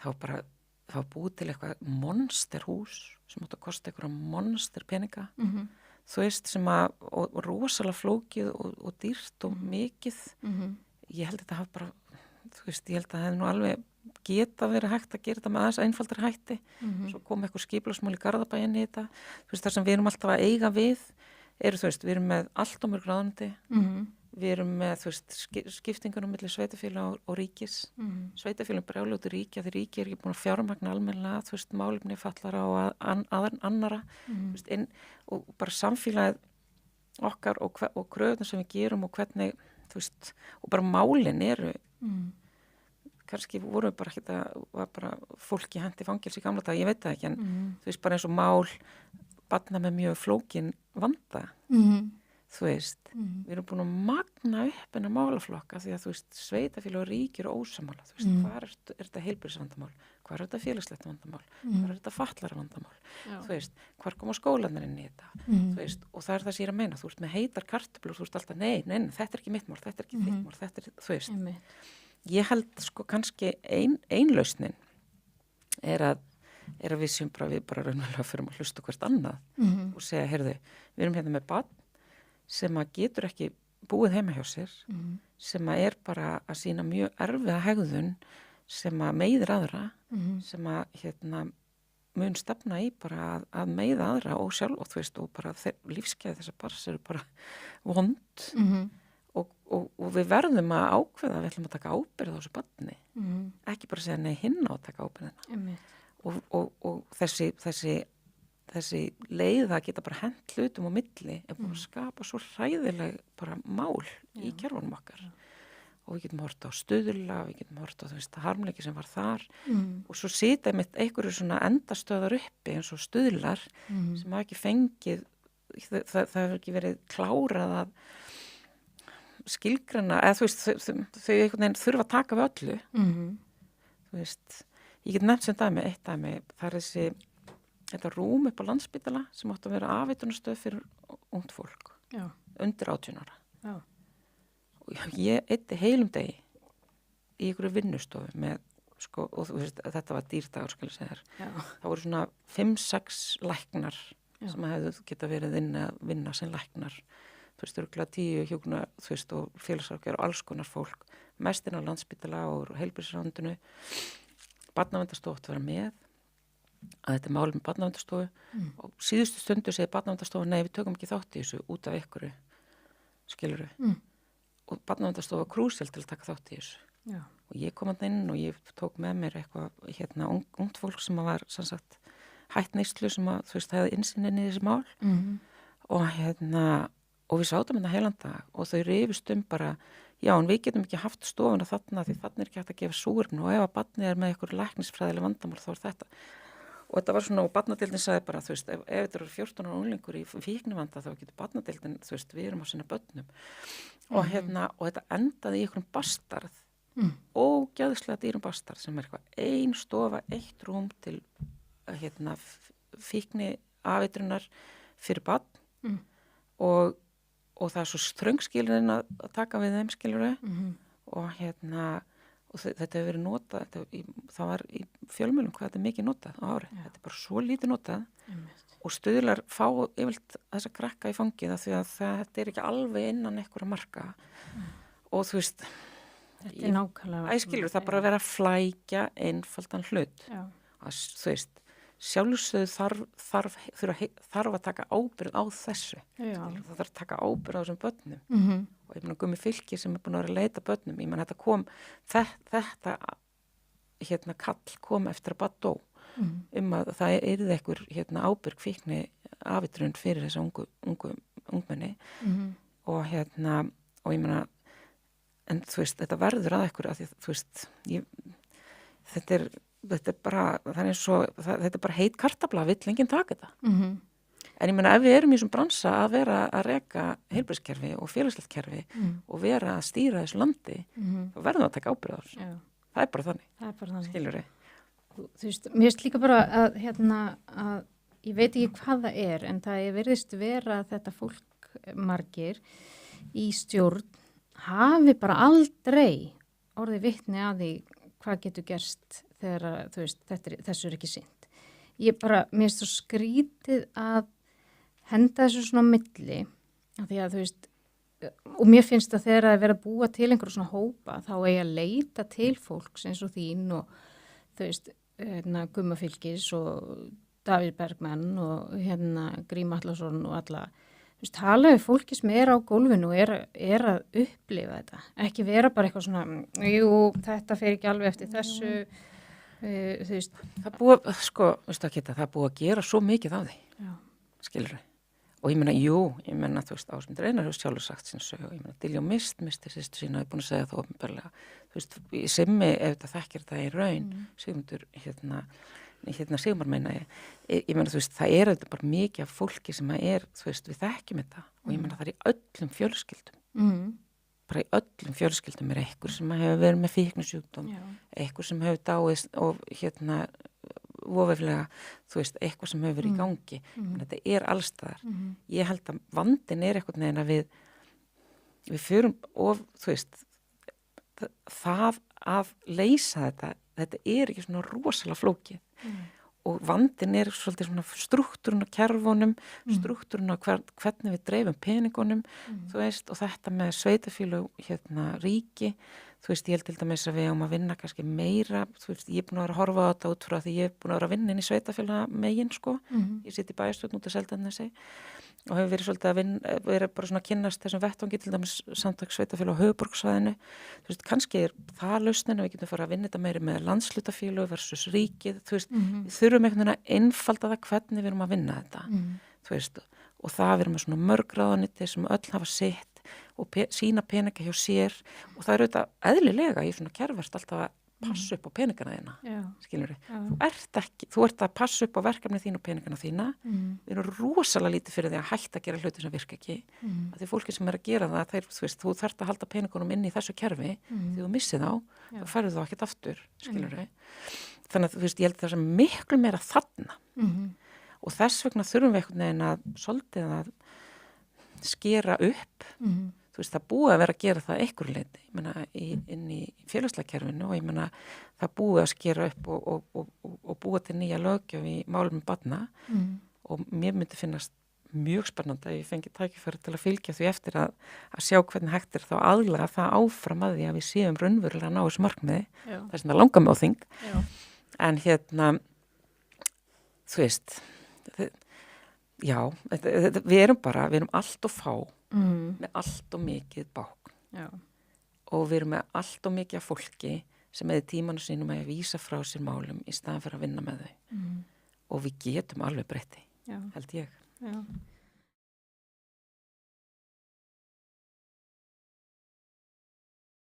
það var búið til eitthvað monsterhús sem átti að kosta eitthvað monster peninga, þú veist, sem að, og rosalega flókið og dýrt og mikið. Ég held að þetta hafa bara, þú veist, ég held að það hefði nú alveg geta verið hægt að gera þetta með aðeins einfaldari hætti. Svo kom eitthvað skipulagsmál í Garðabæinn í þetta. Þú veist, það sem við erum alltaf að eiga við, þú veist, við erum með allt mörg ráðuneyti, við erum með, þú veist, skiptingunum milli sveitafélag og ríkis. Sveitafélagum brjála út í ríkja, því ríki ekki búin að fjármagna almennilega, þú veist, málefni fallara og annara, þú veist, og bara samfélagið okkar og kröfuna sem við gerum og hvernig, þú veist, og bara málin eru, kannski voru bara ekki það, var bara fólki hendi fangils í gamla dag, ég veit það ekki, en þú veist, bara eins og mál barna með mjög flókin vanda, þú veist, við erum búin að magna upp en að málaflokka því að, þú veist, sveitafélag og ríki eru ósamála, þú veist, hvað er þetta heilbrigðisvandamál, hvað er þetta félagslegt vandamál, hvað er þetta fallara vandamál, þú veist, hvar koma skólarnir inn í þetta, þú veist, og það er það sem ég er að meina, þú veist, með heitar kartöflur, þú veist alltaf, nei, þetta er ekki mitt mál, þetta er ekki þitt mál, þetta er, þú veist, ég held sko kannski ein lausnin er að við sem við bara raunverulega förum að hlusta hvert annað og segja, heyrðu, við erum hérna með barn sem að getur ekki búið heima hjá sér, sem að er bara að sýna mjög erfiða hegðun sem að meiðir aðra, sem að mun stefna í bara að meiða aðra og sjálf og þú veist, og bara lífsgæði þessar barns eru bara vond og við verðum að ákveða að við ætlum að taka ábyrgð á þessu barni, ekki bara segja nei hinn á að taka ábyrgðina og þessi leið að geta bara hent hlutum á milli er búin að skapa svo hræðileg bara mál í kerfunum okkar og við getum hort á stuðla, við getum hort á þú veist harmleiki sem var þar og svo sita einmitt einhverju svona endastöðar uppi eins og stuðlar sem hafa ekki fengið það hefur ekki verið klárað að skilgreina, eða þú veist þau einhvern veginn þurfa að taka við öllu þú veist, ég get nefnt sem dæmi, eitt dæmi, það er þetta rúm upp á Landspítala sem átti að vera afeitunastöð fyrir ungt fólk, undir 18 ára. Og ég eyddi heilum degi í einhverju vinnustofu með, sko, og þú veist, þetta var dýrdagur, skal ég segja þér. Það voru svona 5-6 læknar sem hefðu geta verið inn að vinna sem læknar. Þú veist, örugglega 10 hjúkrunar, þú veist, og félagsráðgjafar og alls konar fólk, mestinn á Landspítala og heilbrigðisráðuneytinu. Barnaverndarstofa átti að vera með, að þetta er málið með barnaverndarstofu og síðustu stundu segir barnaverndarstofa nei, við tökum ekki þátt í þessu út af ykkur skilurðu og barnaverndarstofa var krúsjál til að taka þátt í þessu og ég kom að inn og ég tók með mér eitthvað ungt fólk sem var sem sagt hætt neyslu sem að þú veist hefði innsýn inn í þessi mál og við sátum hérna heilan dag og þau rifust bara já, en við getum ekki haft stofuna þarna því þarna er ekki hægt að gefa súrefni og ef að barnið er með eitthvað læknisfræðileg vandamál þá er þetta. Og þetta var svona, og barnadeildin sagði bara, þú veist, ef þetta eru 14 ára unglingur í fíknivanda þá getur barnadeildin, þú veist, við erum á sinna börnum. Og og þetta endaði í einhverjum bastarð, ógeðslega dýrum bastarð sem er eitthvað ein stofa, eitt rúm til fíkni afeitrunar fyrir barn og það er svo þröngskilurinn að taka við þeim skiluru og þetta hefur verið notað, það var í fjölmiðlum hvað þetta er mikið notað á ári. Þetta er bara svo lítið notað og stuðlar fá yfirleitt þessa krakka í fangið því að þetta er ekki alveg innan einhverja marka og þú veist, þetta er nákvæmlega æskilur það bara að vera að flækja einfaldan hlut. Þú veist, sjálfsögðu þarf að taka ábyrgð á þessu. Það þarf að taka ábyrgð á þessum börnum. Og ég meina Gummi Fylkir sem er búin að vera að leita börnum. Ég meina þetta kom, þetta kall kom eftir að barn dó. Að það yrði einhver ábyrg fíkni afitrun fyrir þessu ungu ungmenni. Og ég meina, en þú veist, þetta verður að einhver að því, þú veist, þetta er bara, það er eins og, þetta er bara heit kartafla, vill enginn taka þetta. En ég meina, ef við erum í þessum bransa að vera að reka heilbrigðiskerfi og félagslegt kerfi og vera að stýra þessu landi, þá verðum við að taka ábyrgð á þessu. Það er bara þannig. Skilur þið? Þú veist, mér veist líka bara að, að ég veit ekki hvað það er, en það virðist vera að þetta fólk margir í stjórn hafi bara aldrei orðið vitni að því hvað getur gerst þegar, þú veist, þessu ekki sinnt. Ég bara, mér finnst svo skrítið að henda þessu svona á milli, af því að, þú veist, og mér finnst að þegar að vera að búa til einhverjum svona hópa, þá eigi að leita til fólks eins og þín og, þú veist, Gumma Fylkis og Davíð Bergmann og Grím Atlason og alla, þú veist, tala við fólki sem á gólfinu og er að upplifa þetta, ekki vera bara eitthvað svona, jú, þetta fer ekki alveg eftir þessu, þú veist. Það búið, sko, veistu að geta, það búið að gera svo mikið af því, skilur þau. Og ég meina, þú veist, Ásmundur Einar hefur sjálfur sagt sín sögu, ég meina, Diljá Mist missti sýstu sína, hefur búin að segja það opinberlega, þú veist, í Simmi, ef þetta þekkir það í raun, Sigmundur, Sigmar meina ég meina, þú veist, það auðvitað bara mikið af fólki sem þú veist, við þekkjum þetta og ég meina, það í öllum fjölskyldum, bara í öllum fjölskyldum einhver sem hefur verið með fíknisjúkdóm, einhver sem hefur dáist og vofeflega, þú veist, eitthvað sem hefur verið í gangi. Þetta allstaðar. Ég held að vandinn eitthvað neginn að við förum og, þú veist, það að leysa þetta ekki svona rosalega flókið. Og vandinn svolítið svona strúktúrun á kerfunum, strúktúrun á hvernig við dreifum peningunum, þú veist, og þetta með sveitafélög, ríki, þú veist, ég held til dæmis að við eigum að vinna kannski meira, þú veist, ég er búin að vera að horfa á þetta út frá því ég er búin að vera að vinna inn í sveitafélag megin, sko, ég sitt í bæjarstjórn út að Seltjarnarnesi og hefur verið svolítið að vera bara svona að kynnast þessum vettvangi, til dæmis samtök sveitafélag á höfuðborgarsvæðinu, þú veist, kannski það lausnin og við getum fara að vinna þetta meira með landshlutafélög versus ríkið, þú veist, við þurfum einhvern veginn að einfalda það hvernig við erum að vinna þetta, þú veist, og það við erum með svona mörg ráðuneyti sem öll hafa sitt og sína peninga hjá sér og það auðvitað eðlilega í svona kerfast alltaf að passa upp á peningana þína, skilur þú ert að passa upp á verkefni þín og peningana þína, við erum rosalega lítið fyrir því að hætta að gera hluti sem virka ekki, að því fólki sem að gera það, þú veist, þú þarft að halda peningunum inn í þessu kerfi, því þú missið þá færðu þá ekkert aftur, skilur þannig að þú veist, ég held það sem miklu meira þarna og þess vegna þurfum við einhvern veginn að svolítið að skera upp, þú veist, það búið að vera að gera það einhverju leyti, ég meina, inn í félagslega kerfinu og ég meina, það búið að skera upp og búið til nýja löggjöf í málum barna og mér myndi finnast mjög spennandi að ég fengi tækifæri til að fylgja því eftir að sjá hvernig hægt þá aðlaga það áfram að því að við séum raunverulega að ná þessu markmiði, það sem það langar mig á þing, en þú veist, við erum allt og fá með allt og mikið bákn og við erum með allt og mikið af fólki sem eða tímanu sínum að vísa frá sér málum í staðan fyrir að vinna með þau og við getum alveg breytti, held ég.